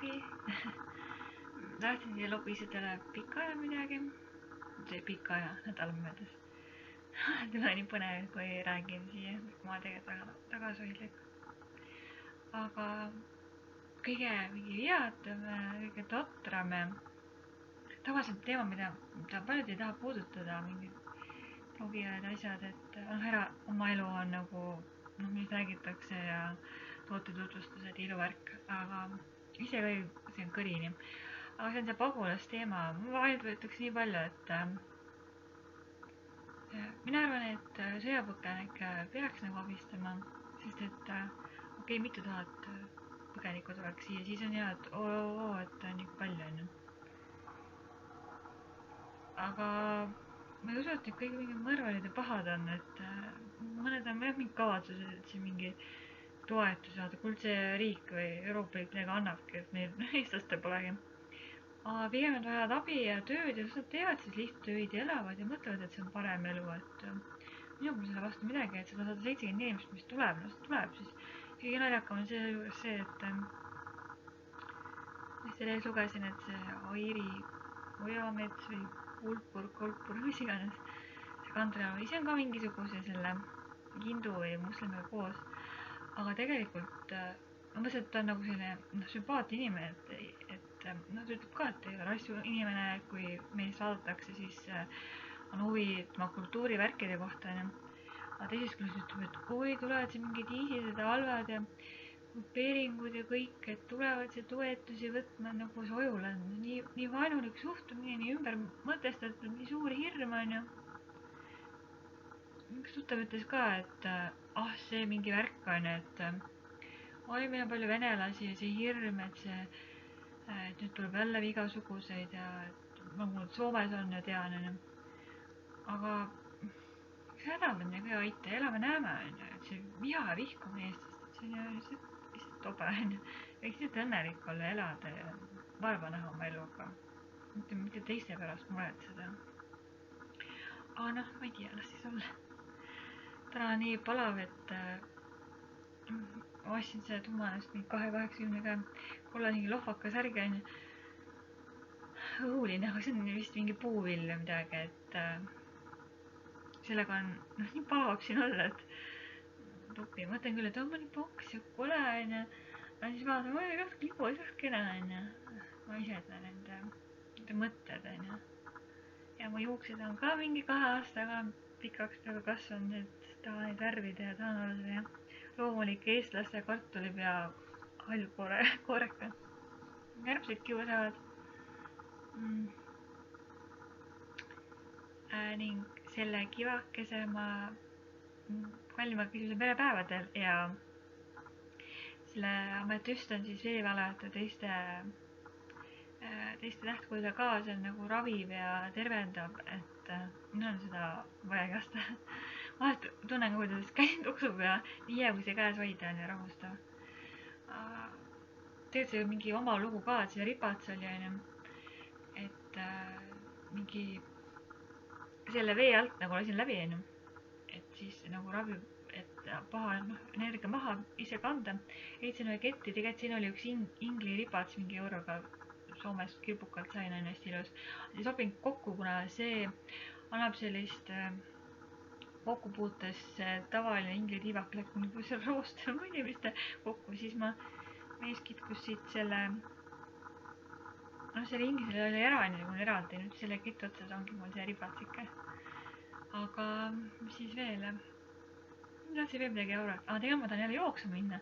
okei. Tahtsin siia lobiseda pika aja midagi. See pika aja, nädala möödas. Tule nii põnev, kui räägin siia, ma tegelikult tagasihoidlik. Aga kõige viatum, kõige totram tavaliselt teema, mida paljud ei taha puudutada, mingid blogijad, asjad, et oma elu on nagu, millest räägitakse ja tootetutvustused, iluvärk, aga ise ka see on kõrini. Aga see on see pagulasteema, vahelt võetakse nii palju, et mina arvan, et sõjapõgenikke peaks nagu abistama, sest et okei, mitu tuhat põgenikku tuleks siia, siis on hea, et et on nii palju, on ju. Aga ma ei usu, et kõik mingid mõrvarid ja pahad on, et mõned on jah mingid kavatsused, et siin mingi toetus saada, kuldse riik või Euroopa Liit midagi annabki, et neil eestlastel polegi. Aga pigem nad vajavad abi ja tööd ja nad teevad siis lihttöid ja elavad ja mõtlevad, et see on parem elu, et minul pole selle vastu midagi, et 170 inimest, mis tuleb, tuleb siis. Kõige naljakam on see juures see, et selle lugesin, et see Airi Ojamets või Kolpur, mis iganes, see kandraja ise on ka mingisuguse selle hindu või moslemiga koos. Aga tegelikult ma mõtlesin, et ta on nagu selline sümpaatne inimene, et ta ütleb ka, et ei ole rassu inimene, kui meist vaadatakse, siis on huvi tema kultuurivärkide kohta. Aga teisest küljest ütleb, et oi, tulevad siin mingid ISISed ja halvad ja grupeeringud ja kõik, et tulevad see toetusi võtma nagu see ojule. Nii vaenulik suhtumine, nii ümber mõtestatud, nii suur hirm on ju. Üks tuttav ütles ka, et see mingi värk on, et oi, meil on palju venelasi ja see hirm, et nüüd tuleb jälle igasuguseid ja nagu Soomes on ja tean, on ju. Aga hädaldamine ka ei aita, elame näeme, on ju, et see viha ja vihkamine eestlased, see on ju lihtsalt tobe, on ju. Võiks lihtsalt õnnelik olla, elada ja vaeva näha oma eluga. Mitte teiste pärast muretseda. Aga ma ei tea, las siis olla. Täna on nii palav, et ma ostsin selle Tumanest mingi 2,80 kollasingi lohvaka särgi, on ju. Õuline, aga see on vist mingi puuvill või midagi, et sellega on nii palav siin olla, et tupi. Mõtlen küll, et on mõni poks ja kole, on ju. Aga siis vaatan, oi, kas klipu, kas kene, on ju. Ma ise ütlen nende mõtted, on ju. Ja mu juuksed on ka mingi 2 aastaga pikaks peaaegu kasvanud, et tahan neid värvida ja tahan olla selline loomulik eestlaste kartulipea hallkooreka. Kärbseid kiusavad. Ning selle kivakese ma valima küsisin perepäevadel ja selle ametüst on siis veevalajate teiste tähtkujude ka, see on nagu raviv ja tervendab, et minul on seda vaja igast. Vahest tunnen, kuidas käsin tuksub ja nii hea, kui see käes hoida on ja rahustav. Tegelikult see mingi oma lugu ka, et see ripats oli, on ju, et mingi selle vee alt nagu lasin läbi, on ju, et siis nagu ravib, et paha energia maha ise kanda. Heitsin ühe ketti, tegelikult siin oli üks ingliripats mingi euroga Soomest kilpukalt sain, on hästi ilus. See sobib kokku, kuna see annab sellist kokkupuutes tavaline inglitiivak läks mul seal roostama inimeste kokku, siis mees kitkus siit selle inglisele oli eraldi, nüüd selle keti otsas ongi mul see ribatsike. Aga mis siis veel? Tahtsin veel midagi jaurata. Tegelikult ma tahan jälle jooksma minna.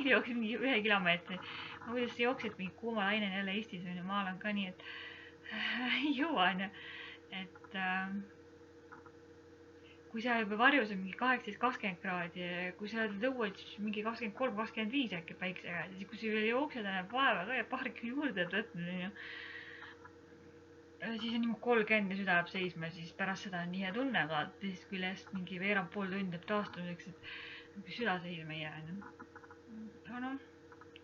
Jooksin mingi 1 kilomeetri. Ma kuidas jooksid mingi kuuma laine jälle Eestis on ju, maal on ka nii, et ei jõua on ju. Et kui seal juba varjus on mingi 18-20 kraadi, kui sa oled õued, siis mingi 23-25 äkki päiksega. Siis kui sa veel jooksed ja vaeva ka ja paarikene juurde võtnud on ju. Siis on niimoodi 30 ja süda jääb seisma, siis pärast seda on nii hea tunne, aga teisest küljest mingi veerand pool tundi taastumiseks, et süda seisma ei jää. Aga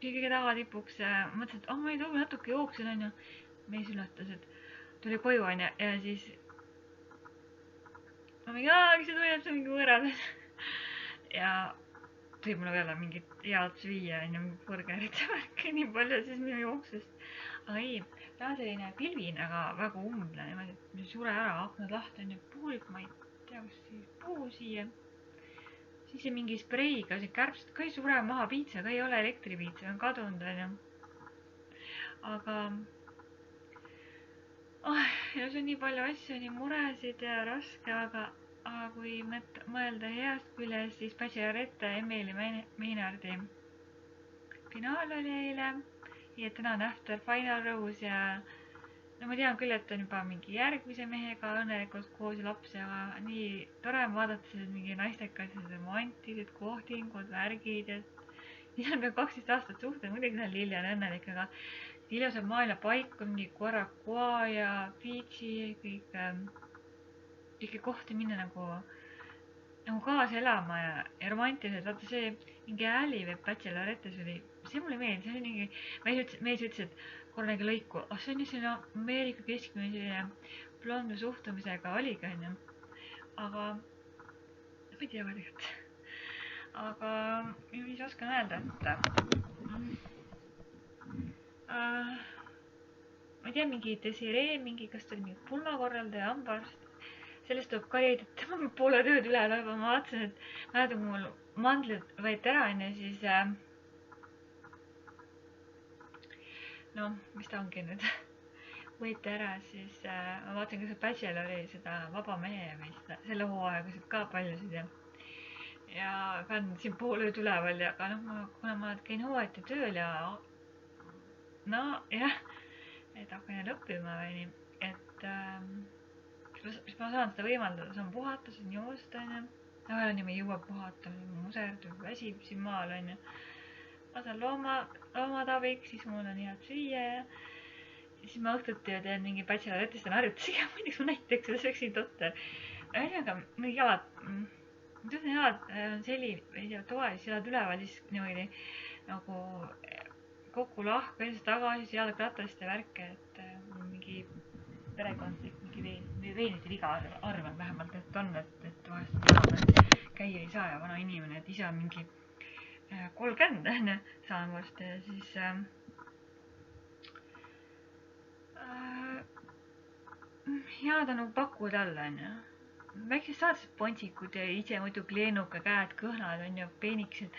kõige tagatipuks mõtlesin, et ma ei tule natuke jooksen, on ju. Mees üllatas, et tuli koju, on ju, ja siis ma mingi, kes see tuleb, see on mingi võõras. Ja tõi mulle peale mingit head süüa, mingi burgerit ja värki nii palju siis minu jooksust. Aga ei, ta on selline pilvine, aga väga umble, niimoodi, et sure ära, aknad lahti on ja puulik, ma ei tea, kus siis puu siia. Siis see mingi spreiga, see kärbsed ka ei sure maha, piitsa ka ei ole, elektripiitsa on kadunud, onju. Aga ja see on nii palju asju, nii muresid ja raske, aga kui mõelda heast küljest, siis Bachelorette Emily Meinardi finaal oli eile ja täna on After Final Rose ja no ma tean küll, et on juba mingi järgmise mehega õnnelikult koos ja lapsi, aga nii tore on vaadata sellised mingi naistekad, romantilised kohtingud, värgid, et Lille on peaaegu 12 aastat suhted, muidugi ta on Lille on õnnelik, aga Lille saab maailma paiku, mingi Guaracua ja Fiji, kõiki kohti minna nagu kaasa elama ja romantiliselt, vaata see mingi Ally või Bachelorettes oli, see mulle meeldis, see oli mingi, mees ütles, et korragi lõiku, see on ju selline Ameerika keskmine selline blondu suhtumisega oligi, onju. Aga, ma ei tea ka tegelikult. Aga, mis oskan öelda, et ma ei tea, mingi Desiree, kas ta oli mingi pulmakorraldaja, hambaarst, sellest tuleb ka leida, et tema on poole tööd üle lööb, ma vaatasin, et mäletan, kui mul mandlid võeti ära, onju, siis noh, mis ta ongi nüüd, võeti ära, siis ma vaatasin, kas see Bachelori seda vaba mehe või selle hooaega ka paljusid ja kandsin siin pool ööd üleval ja aga noh, kuna ma käin hooajati tööl ja no jah, et hakkan jälle õppima või nii, et siis ma saan seda võimaldada, saan puhata, saan joosta, onju. Vahel on ju, ma ei jõua puhata, muserdub, väsib siin maal, onju. Ma saan loomad abiks, siis mul on head süüa ja siis ma õhtuti teen mingi Bachelorettest on harjutusi ja muidugi ma näiteks, see oleks nii totter. Ühesõnaga, mingi jalad, on selline, ei tea, toa, siis jalad üleval, siis niimoodi nagu kokku lahka ja siis tagasi, siis jalad ratast ja värke, et mingi perekondlik mingi veenite viga arvan vähemalt, et on, et vahest enam käia ei saa ja vana inimene, et ise on mingi 30 onju, saan varsti ja siis jalad on nagu pakud all onju. Väiksed saadsed pontsikud ja ise muidugi lennuka käed, kõhnad onju, peenikesed,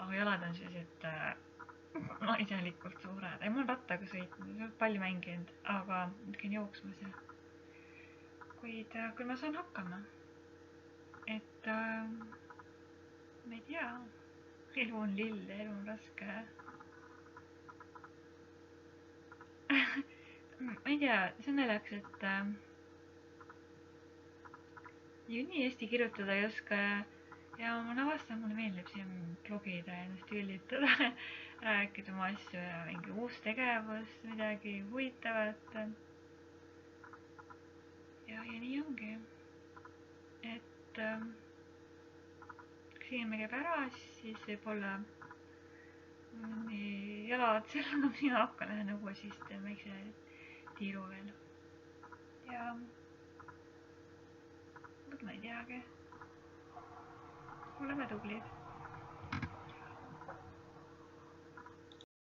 aga jalad on sellised naiselikult suured. Ei, mul on rattaga sõitnud, palju mänginud, aga nüüd käin jooksmas ja kuid küll ma saan hakkama. Et ma ei tea, elu on lill, elu on raske. Ma ei tea, see on naljakas, et nii hästi kirjutada ei oska ja ma avastan, mulle meeldib siin blogida ja ennast üllitada, rääkida oma asju ja mingi uus tegevus, midagi huvitavat. Ja nii ongi. Et kui inimene käib ära, siis võib-olla jalad seal, aga mina hakkan lähen õue siis teen väikse tiiru veel. Ja ma ei teagi. Oleme tublid.